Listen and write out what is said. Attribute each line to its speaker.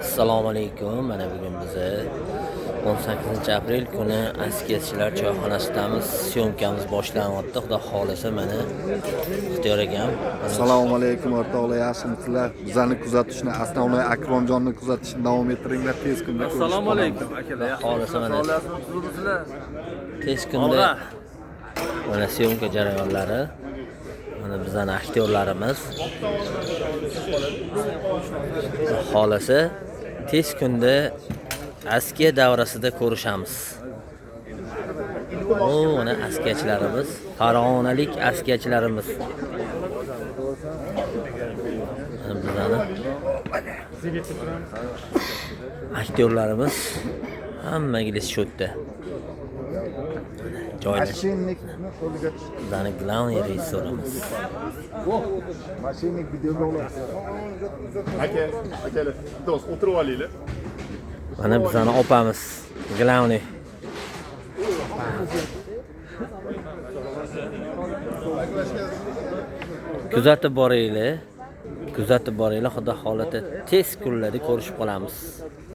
Speaker 1: Assalomu alaykum. Mana bugun biz 18-aprel kuni Askiyatchilar choyxonasidamiz. Syomkamiz boshlanyapti. Xudo xolisa mana Ixtiyor akam.
Speaker 2: Assalomu alaykum o'rtoqlar, yaxshimisizlar? Bizani kuzatishni, Asnovnoy Akromjonni kuzatishni davom ettiringlar. Tez kunda ko'rishib
Speaker 3: Assalomu alaykum
Speaker 1: Xudo
Speaker 3: akalar.
Speaker 1: xolisa mana tez kunda mana syomka jarayonlari. Mana bizani aktyorlarimiz. Xudo xolisa tez kunda Askiya davrasida ko'rishamiz. Mana askiyachilarimiz, farg'onalik askiyachilarimiz. Bizani aktyorlarimiz hamma ingliz sho'tda.
Speaker 2: Mashinnikni qo'liga
Speaker 1: Bizani главный rejissyorimiz.
Speaker 2: mashinnik videoga olasiz.
Speaker 3: Akalar, do'st o'tirib olinglar.
Speaker 1: Mana bizani opamiz, главный. Kuzatib boringlar. Xudo xolata tez kunlarda ko'rishib qolamiz.